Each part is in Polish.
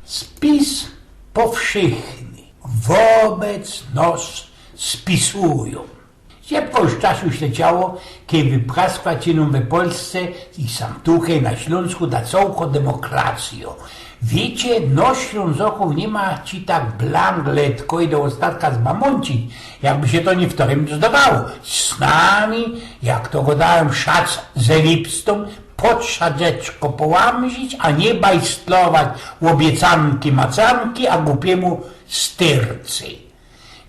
Spis powszechny wobec nas spisują. Szybko już czasu śleciało, kiedy wypraskła się nam w Polsce i sam tutaj na Śląsku da całko demokracją. Wiecie, no Ślązoków nie ma ci tak blank letko i do ostatka zmamącić, jakby się to nie wtorym zdawało. Z nami, jak to go dałem szac z elipstą, podszadzeczko połamzić, a nie bajstlować obiecanki macanki, a głupiemu styrcy.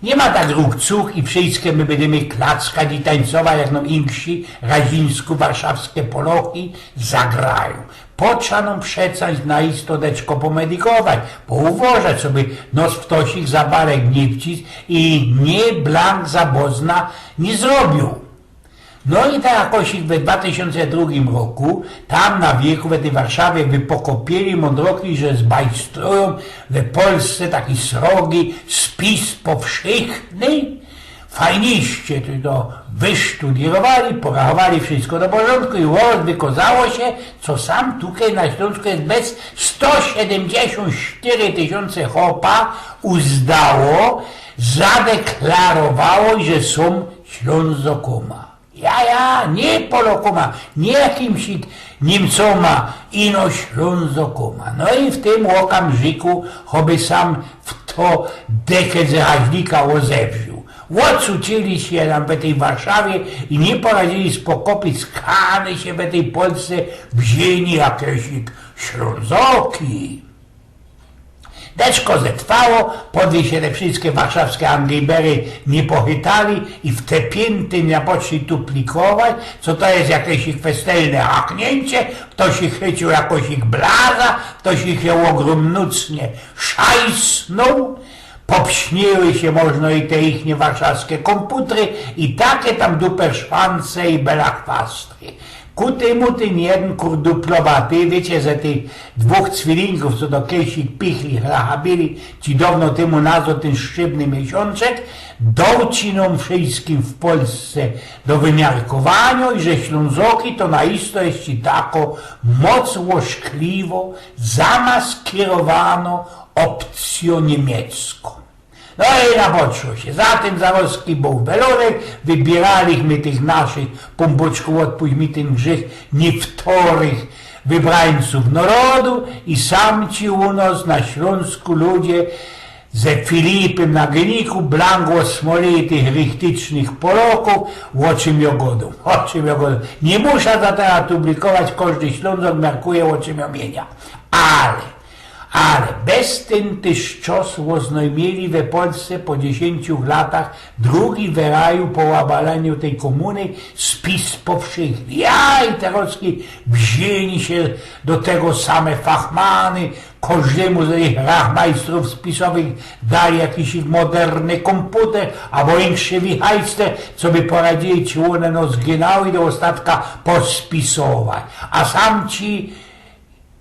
Nie ma tak ruchców i wszystkie my będziemy klackać i tańcować, jak nam inksi razińsko-warszawskie polochy zagrają. Potrzaną przecać na istoteczko pomedikować, pouważać sobie nos w tosich za barek nie wcisk i nie blank zabozna nie zrobił. No i tak jakoś w 2002 roku, tam na wieku w tej Warszawie wypokopieli mądroki, że zbajstrują w Polsce taki srogi spis powszechny. Fajniście to wysztudierowali, porachowali wszystko do porządku i wykazało się, co sam tutaj na Śląsku jest bez 174 000 chopa uzdało, zadeklarowało, że są Ślązokoma. Ja, nie Polokoma, nie jakimś Niemcoma, ino Ślązokoma. No i w tym okamżyku, choby sam w to dekę zraźnika ozewził. Ocucili się nam w tej Warszawie i nie poradzili spokopić, skany się w tej Polsce wzięli jakieś Ślązoki. Deczko zetrwało, podwie się te wszystkie warszawskie anglibery nie pochytali i w te pięty nie poczęli tu plikować, co to jest jakieś ich festelne haknięcie, ktoś ich chwycił jakoś ich blaza, ktoś ich ją ogromnucnie szajsnął, popśniły się można i te ich warszawskie komputery i takie tam duperszwance i belachwastry. Kuty muty nie jeden kurduplowaty, wiecie, że tych dwóch cwilinków, co do kiesik pichli, rachabili, ci dawno temu nazwał ten szczypny miesiączek, dociną wszystkim w Polsce do wymiarkowania i że Ślązoki to naisto jest ci tako moc łożkliwo zamaskierowano opcją niemiecką. No i napoczło się. Zatem Zawodzki był belonek, wybierali my tych naszych pomboczków, odpuść mi ten grzech niewtorych wybrańców narodu i sam ci u nas na Śląsku ludzie ze Filipem na Geniku blango smoli tych rychtycznych Polaków, o czym jogodą. Nie muszę za teraz publikować, każdy Ślązok miarkuje, o czym omienia. Ale bez ten tyż czas oznajmili we Polsce po 10 latach drugi w raju po obaleniu tej komuny spis powszechny. Ja i teraz wzięli się do tego same fachmany, każdemu z tych rachmajstrów spisowych dali jakiś moderny komputer, albo większy wichajster, co by poradzili, ci one no zginały do ostatka pospisować. A sam ci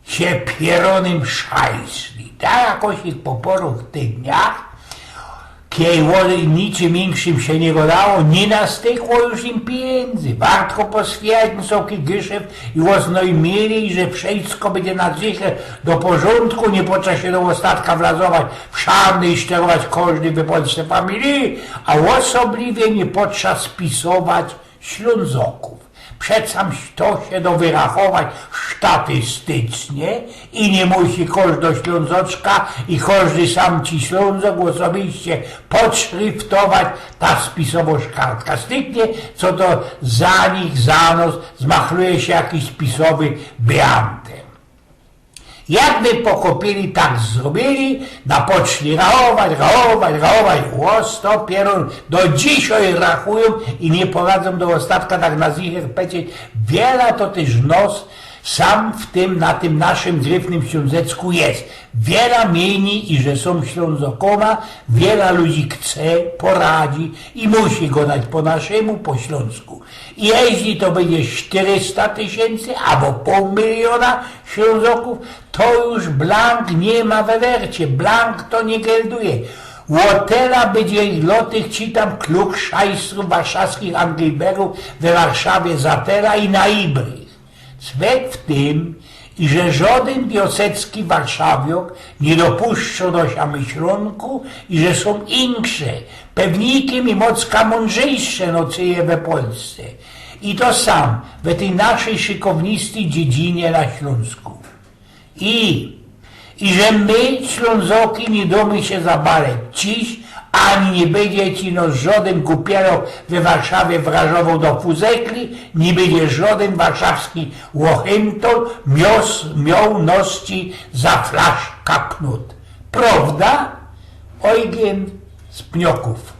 się pieronym szajsli. Tak jakoś ich po paru dniach, kiedy niczym inszym się nie godało, nie nastykło już im pieniędzy. Warto poswiać wysoki geszef i oznajmili, że wszystko będzie nadzwyczaj do porządku, nie potrza się do ostatka wlazować w szarny i sterować każdy w Polsce familii, a osobliwie nie potrza spisować Ślązoków. Przedsam to się do wyrachować statystycznie i nie musi każdy Ślązoczka i każdy sam ci Ślązok osobiście podszryftować ta spisowość kartka. Styknie, co to za nich, za nos zmachluje się jakiś spisowy beantem. Jakby pokopili, tak zrobili, napoczli rachować, sto pierun do dzisiaj rachują i nie poradzą do ostatka tak na zicher pecieć. Wiele to też nos sam w tym, na tym naszym gryfnym Ślązecku jest. Wiele mieni i że są Ślązokoma, wiele ludzi chce, poradzi i musi go dać po naszemu, po śląsku. I jeśli to będzie 400 000 albo 500 000 Ślązoków, to już blank nie ma we wercie, blank to nie gelduje. Łotela będzie ilotych ci tam kluk szajstrów warszawskich angliberów we Warszawie zatera i na Ibry. Swek w tym, i że żaden piłsudski warszawiok nie dopuszcza do ślunku i że są insze, pewnikiem i mocka mądrzejsze nocyje we Polsce. I to sam w tej naszej szykownisty dziedzinie na Śląsku. I że my, Ślązoki, nie domy się zabaleć dziś, ani nie będzie ci no żaden kupiero we Warszawie wrażował do fuzekli, nie będzie żaden warszawski łochentol miał ności za flasz kapnut. Prawda? Ojgien z Pnioków.